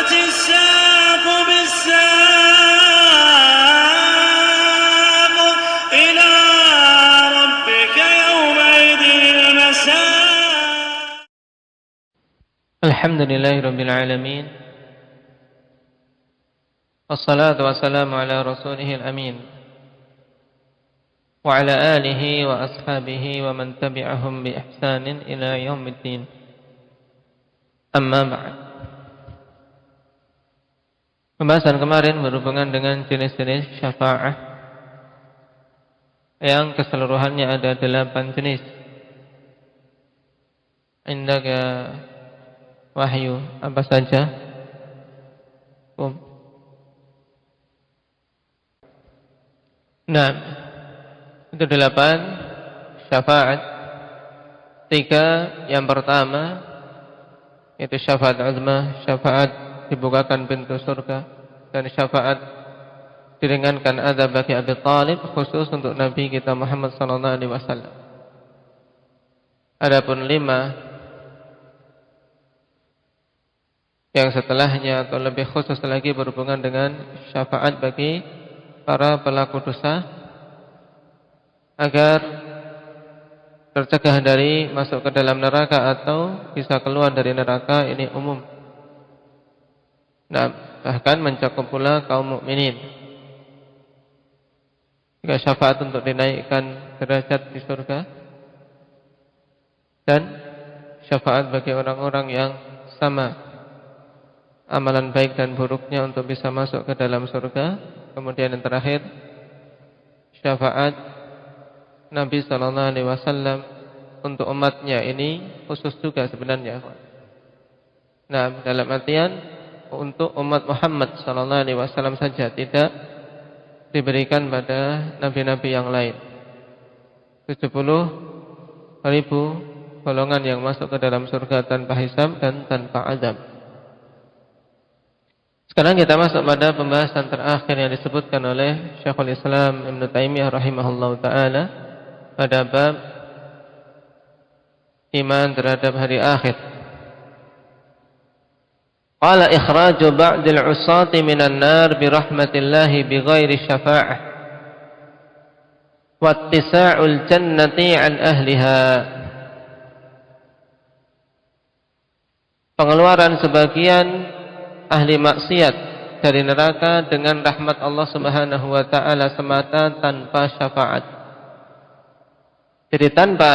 والتفت الساق بالساق إلى ربك يومئذ المساق. الحمد لله رب العالمين، والصلاة والسلام على رسوله الأمين وعلى آله وأصحابه ومن تبعهم بإحسان إلى يوم الدين. Amma ba'd. Pembahasan kemarin berhubungan dengan jenis-jenis syafa'ah yang keseluruhannya ada 8 jenis. Indaka wahyu apa saja? Nah, itu 8 syafaat. 3 yang pertama itu syafaat azmah, syafaat dibukakan pintu surga, dan syafaat diringankan azab bagi Abi Thalib, khusus untuk Nabi kita Muhammad sallallahu alaihi wasallam. Adapun 5 yang setelahnya atau lebih khusus lagi berhubungan dengan syafaat bagi para pelaku dosa agar tercegah dari masuk ke dalam neraka atau bisa keluar dari neraka, ini umum. Nah, bahkan mencakup pula kaum mukminin. Juga syafaat untuk dinaikkan derajat di surga, dan syafaat bagi orang-orang yang sama amalan baik dan buruknya untuk bisa masuk ke dalam surga. Kemudian yang terakhir, syafaat Nabi sallallahu alaihi wasallam untuk umatnya, ini khusus juga sebenarnya. Nah, dalam artian untuk umat Muhammad sallallahu alaihi wasallam saja, tidak diberikan pada nabi-nabi yang lain. 70.000 golongan yang masuk ke dalam surga tanpa hisab dan tanpa azab. Sekarang kita masuk pada pembahasan terakhir yang disebutkan oleh Syekhul Islam Ibnu Taimiyah rahimahullahu taala pada bab iman terhadap hari akhir. Qala ikhraju ba'dil 'usati minan nar bi rahmatillahi bi ghairi syafa'ah wa ittisa'ul jannati 'an ahliha. Pengeluaran sebagian ahli maksiat dari neraka dengan rahmat Allah Subhanahu wa taala semata, tanpa syafaat. Jadi tanpa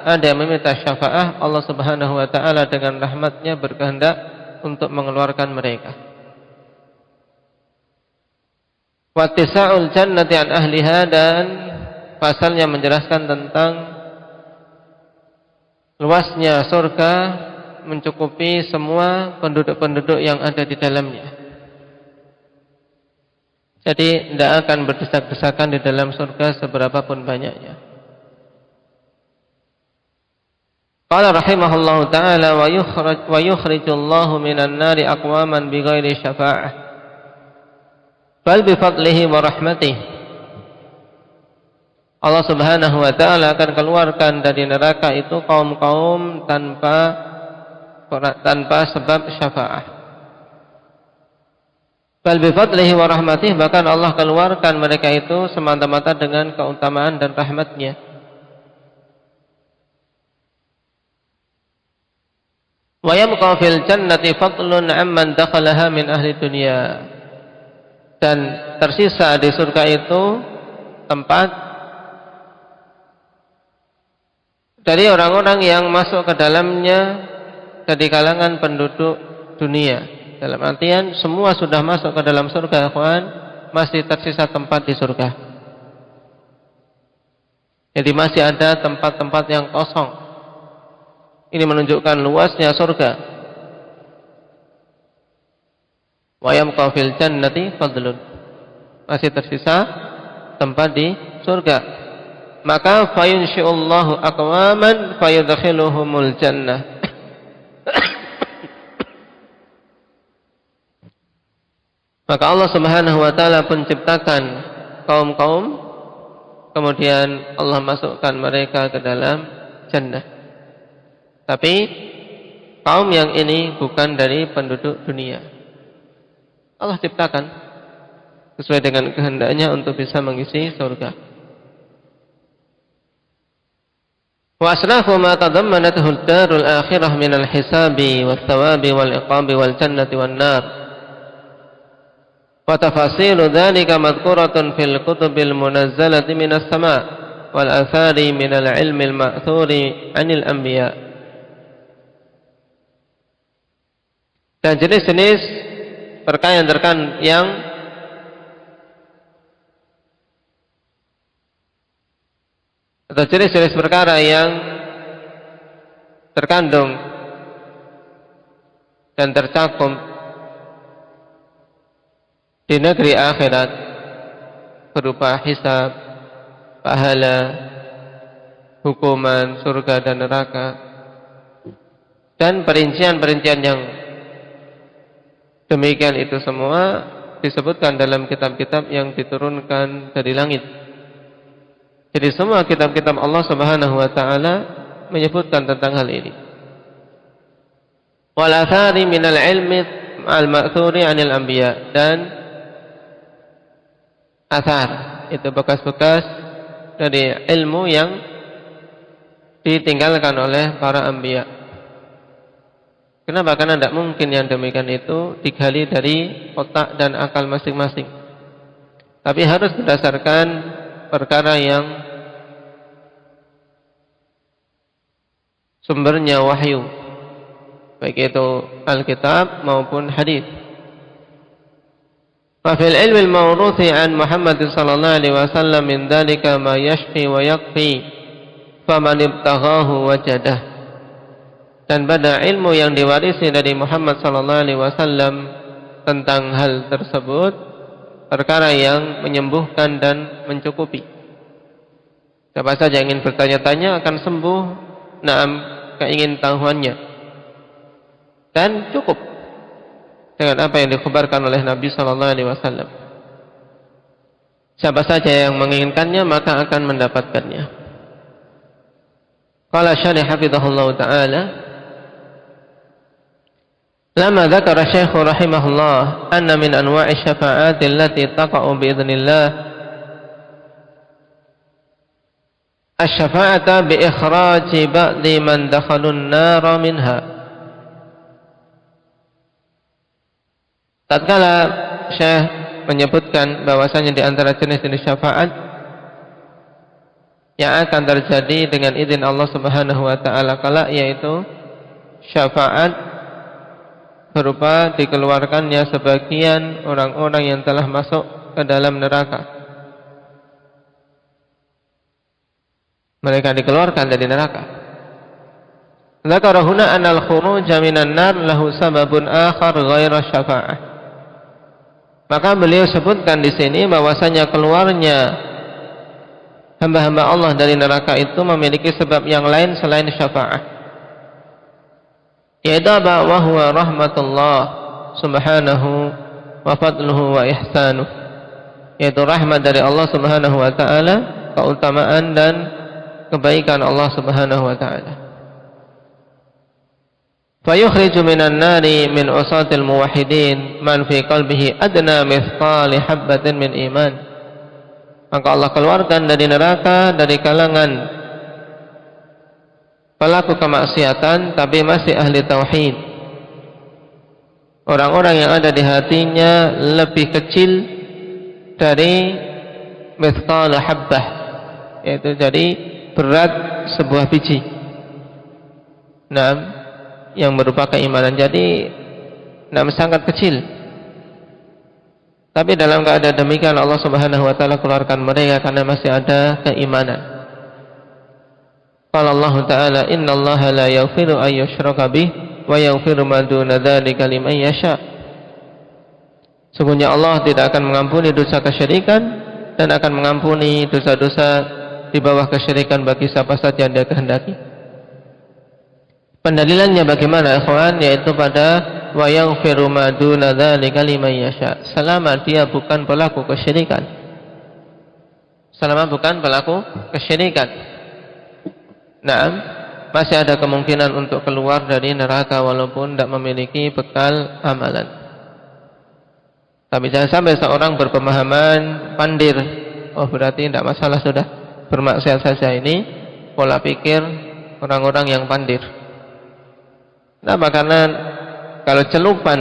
ada yang meminta syafaat, Allah Subhanahu wa taala dengan rahmatnya berkehendak untuk mengeluarkan mereka. Wattisa'ul jannati an ahliha, dan pasalnya menjelaskan tentang luasnya surga mencukupi semua penduduk-penduduk yang ada di dalamnya. Jadi tidak akan berdesak-desakan di dalam surga seberapapun banyaknya. Qala rahimahullahu ta'ala wa yukhrijullahu minan nari aqwaman bighairi syafa'ah bal bifadlihi wa rahmatih. Allah Subhanahu wa ta'ala akan keluarkan dari neraka itu kaum-kaum tanpa sebab syafa'ah. Bal bifadlihi wa rahmatih, bahkan Allah keluarkan mereka itu semata-mata dengan keutamaan dan rahmatnya. Wa yabqa fil jannati fadlun amman dakhalaha min ahli dunya, dan tersisa di surga itu tempat dari orang-orang yang masuk ke dalamnya dari kalangan penduduk dunia. Dalam artian semua sudah masuk ke dalam surga, kawan, masih tersisa tempat di surga. Jadi masih ada tempat-tempat yang kosong. Ini menunjukkan luasnya surga. Wa yabqa fil jannati fadlun, masih tersisa tempat di surga. Maka fayunshi'ullahu aqwaman fayudkhiluhumul jannah. Maka Allah Subhanahu wa taala pun ciptakan kaum-kaum, kemudian Allah masukkan mereka ke dalam jannah. Tapi kaum yang ini bukan dari penduduk dunia. Allah ciptakan sesuai dengan kehendaknya untuk bisa mengisi surga. Wa asrafu ma tadammanathu ad-darul akhirah min al-hisabi wat-thawabi wal-iqabi wal-jannati wan-nar. Wa tafasilu dzalika madhkuratun fil kutubil munazzalati minas sama' wal athari min al-ilmi al-ma'thuri 'anil anbiya. Dan jenis-jenis perkara yang atau jenis-jenis perkara yang terkandung dan tercakup di negeri akhirat berupa hisab, pahala, hukuman, surga dan neraka, dan perincian-perincian yang demikian itu semua disebutkan dalam kitab-kitab yang diturunkan dari langit. Jadi semua kitab-kitab Allah Subhanahu wa taala menyebutkan tentang hal ini. Wal athari minal ilmi al-ma'thuri 'anil anbiya, dan athar itu bekas-bekas dari ilmu yang ditinggalkan oleh para anbiya. Kenapa? Karena tidak mungkin yang demikian itu digali dari otak dan akal masing-masing. Tapi harus berdasarkan perkara yang sumbernya wahyu, baik itu Alkitab maupun hadis. Fa fil ilmi al-mawruthi an Muhammad sallallahu alaihi wasallam min dzalika ma yashfi wa yakfi faman ibtaghahu wajadah. Dan pada ilmu yang diwarisi dari Muhammad sallallahu alaihi wasallam tentang hal tersebut, perkara yang menyembuhkan dan mencukupi. Siapa saja yang ingin bertanya-tanya akan sembuh keingintahuannya, dan cukup dengan apa yang dikhabarkan oleh Nabi sallallahu alaihi wasallam. Siapa saja yang menginginkannya maka akan mendapatkannya. Qala syarih hafizahullah taala, lama dzakara Syekh rahimahullah anna min anwa'i syafa'ati allati taqa'u bi idznillah asy-syafa'ata bi ikhraji ba'di man dakhalun nara minha. Tatkala Syekh menyebutkan bahwasanya di antara jenis-jenis syafaat yang akan terjadi dengan izin Allah Subhanahu wa taala kala, yaitu syafaat berupa dikeluarkannya sebagian orang-orang yang telah masuk ke dalam neraka. Mereka dikeluarkan dari neraka. Dzakara huna anal khuruja minan nar lahu sababun akhar ghaira syafa'ah. Maka beliau sebutkan di sini bahwasanya keluarnya hamba-hamba Allah dari neraka itu memiliki sebab yang lain selain syafa'ah. Yaitu apa? Wa huwa rahmatullah subhanahu wa fadluhu wa ihsanuh. Yaitu rahmat dari Allah Subhanahu wa taala, keutamaan dan kebaikan Allah Subhanahu wa taala. Fayukhriju minan nari min usatil muwahhidin man fi qalbihi adna mithqali habbatin min iman. Maka Allah keluarkan dari neraka dari kalangan pelaku kemaksiatan tapi masih ahli tauhid, orang-orang yang ada di hatinya lebih kecil dari mithqal habbah, yaitu jadi berat sebuah biji, yang berupa keimanan. Jadi sangat kecil, tapi dalam keadaan demikian Allah Subhanahu wa taala keluarkan mereka karena masih ada keimanan. Qala Allah Ta'ala, innallaha la yaghfiru an yushraka bih wa yaghfiru ma duna dzalika liman yasha. Sungguhnya Allah tidak akan mengampuni dosa kesyirikan dan akan mengampuni dosa-dosa di bawah kesyirikan bagi siapa saja yang Dia kehendaki. Pendalilannya bagaimana, ikhwan? Yaitu pada wa yaghfiru ma duna dzalika liman yasha. Selama dia bukan pelaku kesyirikan. Selama bukan pelaku kesyirikan. Masih ada kemungkinan untuk keluar dari neraka walaupun tidak memiliki bekal amalan. Tapi jangan sampai seorang berpemahaman pandir, oh berarti tidak masalah, sudah bermaksiat saja. Ini pola pikir orang-orang yang pandir. Kenapa? Karena kalau celupan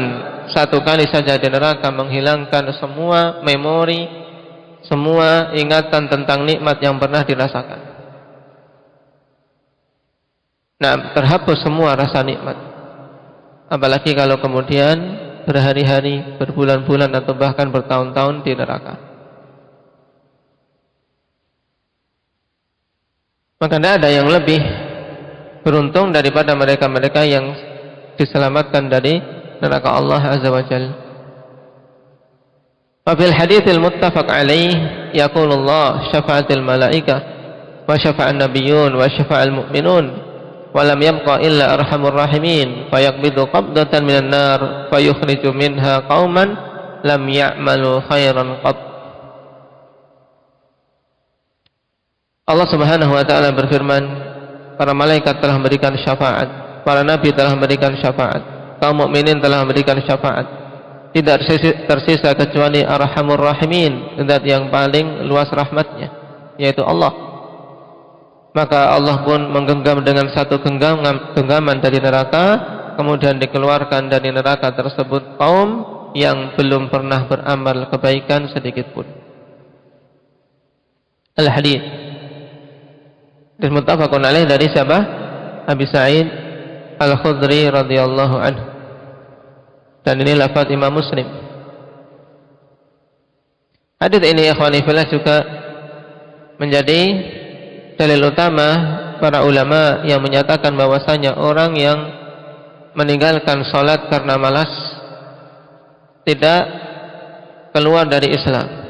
satu kali saja di neraka menghilangkan semua memori, semua ingatan tentang nikmat yang pernah dirasakan. Nah, terhapus semua rasa nikmat. Apalagi kalau kemudian berhari-hari, berbulan-bulan atau bahkan bertahun-tahun di neraka. Maka tidak ada yang lebih beruntung daripada mereka-mereka yang diselamatkan dari neraka Allah Azza wa Jalla. Wa fil haditsil muttafaq alaih yaqulu Allah syafa'atul malaikah wa syafa'an nabiyyun wa syafa'al mu'minun wa lam yabqa illa arhamur rahimin fayaqbidu qabdatan minan nar fayukhriju minha qauman lam ya'malu khairan qat. Allah Subhanahu wa taala berfirman, para malaikat telah memberikan syafaat, para nabi telah memberikan syafaat, kaum mukminin telah memberikan syafaat. Tidak tersisa kecuali arhamur rahimin, zat yang paling luas rahmatnya, yaitu Allah. Maka Allah pun menggenggam dengan satu genggaman dari neraka, kemudian dikeluarkan dari neraka tersebut kaum yang belum pernah beramal kebaikan sedikit pun. Al-hadits muttafaqun alaih dari siapa? Abi Sa'id Al-Khudri radhiyallahu anhu. Dan ini lafaz Imam Muslim. Hadits ini ikhwani fillah juga menjadi dalil utama para ulama yang menyatakan bahwasanya orang yang meninggalkan salat karena malas tidak keluar dari Islam.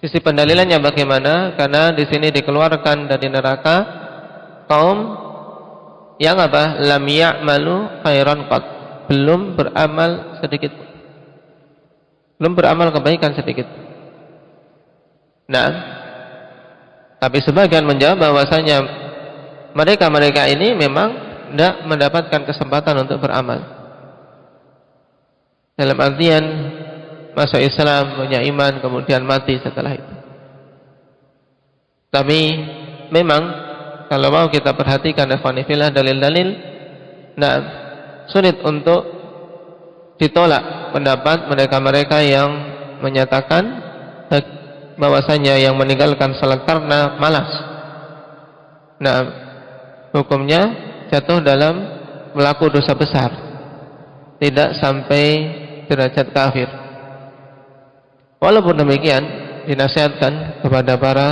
Sisi pendalilannya bagaimana? Karena di sini dikeluarkan dari neraka kaum yang apa? Lam ya'malu khairan qat, belum beramal sedikit, belum beramal kebaikan sedikit. Nah, tapi sebagian menjawab bahwasanya mereka ini memang tidak mendapatkan kesempatan untuk beramal. Dalam artian masuk Islam, punya iman, kemudian mati setelah itu. Tapi memang kalau mau kita perhatikan ikhwanifillah dalil-dalil, nah sulit untuk ditolak pendapat mereka-mereka yang menyatakan bahwasanya yang meninggalkan salat karena malas, nah hukumnya jatuh dalam melakukan dosa besar, tidak sampai derajat kafir. Walaupun demikian, dinasihatkan kepada para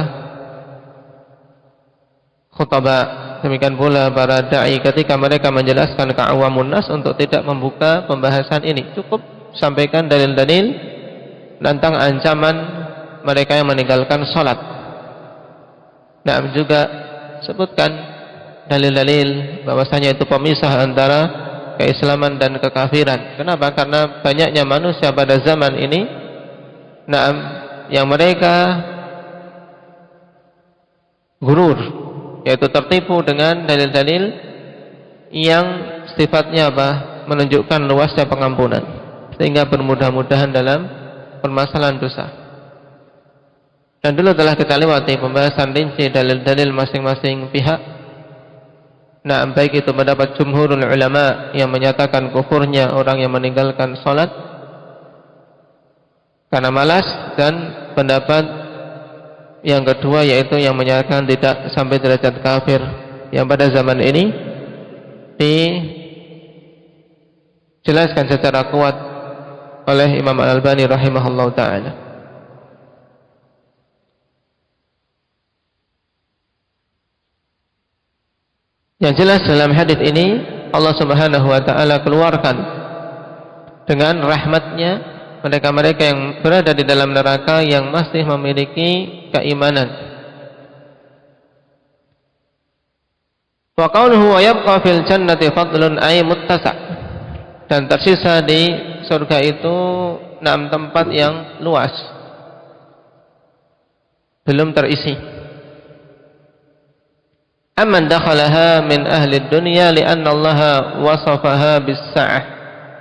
khutbah, demikian pula para da'i ketika mereka menjelaskan ke awamun nas untuk tidak membuka pembahasan ini. Cukup sampaikan dalil-dalil tentang ancaman mereka yang meninggalkan salat. Nah, juga sebutkan dalil-dalil bahwasanya itu pemisah antara keislaman dan kekafiran. Kenapa? Karena banyaknya manusia pada zaman ini, nah, yang mereka gurur, yaitu tertipu dengan dalil-dalil yang sifatnya apa? Menunjukkan luasnya pengampunan, sehingga bermudah-mudahan dalam permasalahan dosa. Dan dulu telah kita lewati pembahasan rinci dalil-dalil masing-masing pihak. Nah, baik itu pendapat jumhurul ulama yang menyatakan kufurnya orang yang meninggalkan salat karena malas, dan pendapat yang kedua yaitu yang menyatakan tidak sampai derajat kafir, yang pada zaman ini dijelaskan secara kuat oleh Imam Al-Albani rahimahullah ta'ala. Yang jelas dalam hadis ini Allah Subhanahu wa taala keluarkan dengan rahmatnya mereka-mereka yang berada di dalam neraka yang masih memiliki keimanan. Wa qawluhu wa yabqa fil jannati fadlun ay muttasa', dan tersisa di surga itu 6 tempat yang luas, belum terisi. Amman dakhalaha min ahli dunya li'anna Allah wasafaha bis-sa'ah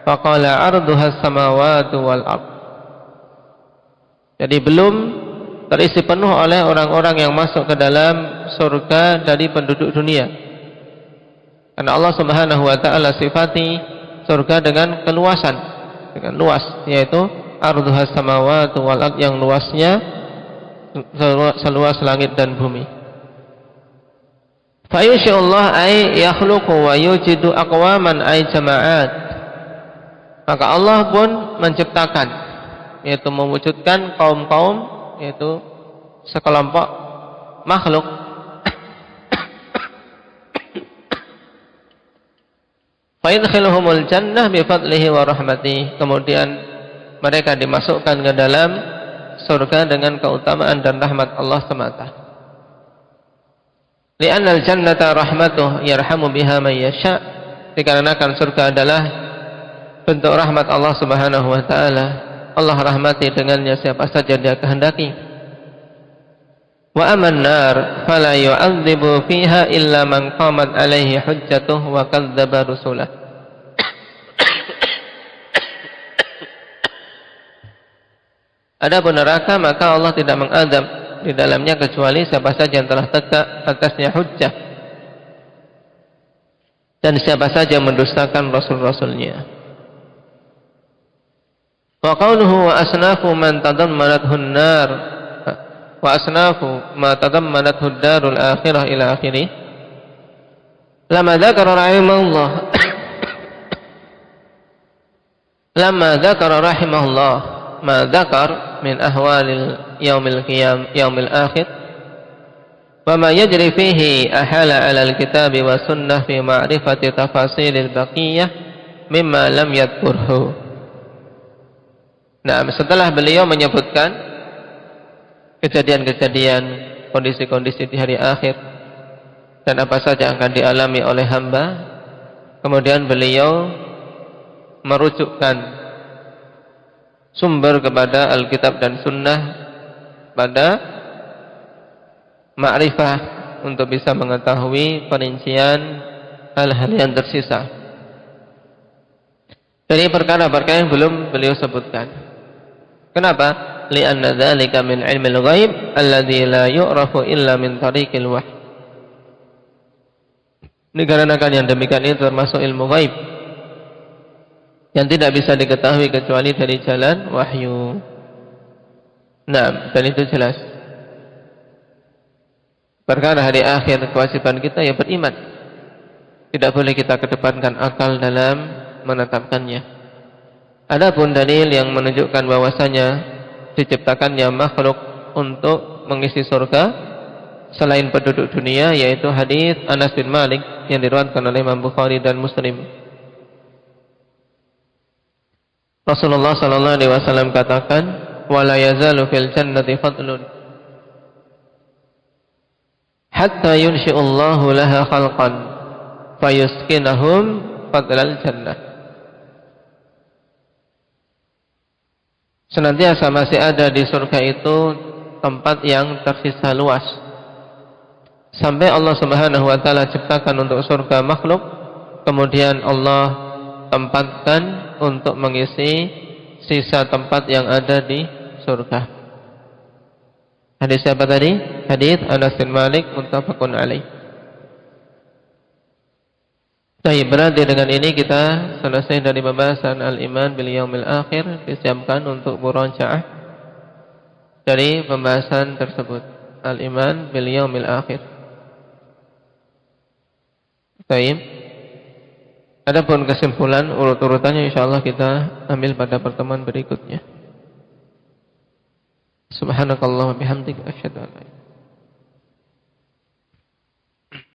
faqala arduha as-samawati wal ard Jadi belum terisi penuh oleh orang-orang yang masuk ke dalam surga dari penduduk dunia. Karena Allah Subhanahu wa taala sifati surga dengan keluasan, dengan luas, yaitu ardhuhas samawati wal ard, yang luasnya seluas langit dan bumi. Fa yusya'ullah ay yakhluqu wa yujidu aqwaman ay jama'at. Maka Allah pun menciptakan, yaitu mewujudkan kaum-kaum, yaitu sekelompok makhluk fa yadkhiluhumul jannah bi fadlihi wa rahmatihi, kemudian mereka dimasukkan ke dalam surga dengan keutamaan dan rahmat Allah semata. Li'annal jannata rahmatuh yarhamu biha man yasha, dikarenakan surga adalah bentuk rahmat Allah Subhanahu wa taala. Allah rahmati dengannya siapa saja Dia kehendaki. Wa aman nar fala yu'adzibu fiha illa man qamat alaihi hujjatuh wa kadzdzaba rusulah. Adapun neraka, maka Allah tidak mengadab di dalamnya kecuali siapa saja yang telah tegak atasnya hujjah dan siapa saja mendustakan rasul-rasulnya. Wa qawluhu wa asnafu man tadammanathu an-nar wa asnafu ma tadammanathu ad-darul akhirah ila akhirih. Lama dzakara rahimahullah ma dzakar min ahwalil yaumil akhir wa ma yajri fihi ahala 'ala al-kitab wa sunnah fi ma'rifati tafasilil baqiyah mimma lam yadhkurhu. Nah, setelah beliau menyebutkan kejadian-kejadian, kondisi-kondisi di hari akhir dan apa saja yang akan dialami oleh hamba, kemudian beliau merujukkan sumber kepada Alkitab dan Sunnah pada ma'rifah untuk bisa mengetahui perincian hal-hal yang tersisa dari perkara-perkara yang belum beliau sebutkan. Kenapa? Li'anna dzalika min ilmil ghaib alladzi la yu'rafu illa min tariqil wahyi. Dikarenakan yang demikian itu termasuk ilmu ghaib yang tidak bisa diketahui kecuali dari jalan wahyu. Nah, dan itu jelas. Perkara hari akhir, kewajiban kita ya beriman. Tidak boleh kita kedepankan akal dalam menetapkannya. Adapun dalil yang menunjukkan bahwasanya diciptakannya makhluk untuk mengisi surga selain penduduk dunia, yaitu hadis Anas bin Malik yang diriwayatkan oleh Imam Bukhari dan Muslim. Rasulullah sallallahu alaihi wasallam katakan, "Wala yazalu fil jannati fadlun hatta yunshi'ullahu laha khalqan fayuskinahum fadlal jannah." Senantiasa masih ada di surga itu tempat yang tersisa luas sampai Allah Subhanahu wa taala ciptakan untuk surga makhluk, kemudian Allah tempatkan untuk mengisi sisa tempat yang ada di surga. Hadis siapa tadi? Hadis Anas bin Malik muttafaqun alaih. Baik, berarti dengan ini kita selesai dari pembahasan al-iman bil yaumil akhir. Disiapkan untuk murajaah dari pembahasan tersebut, al-iman bil yaumil akhir. Baik. Adapun kesimpulan urut-urutannya insyaallah kita ambil pada pertemuan berikutnya. Subhanakallahumma bihamdika asyhadu an la ilaha illa anta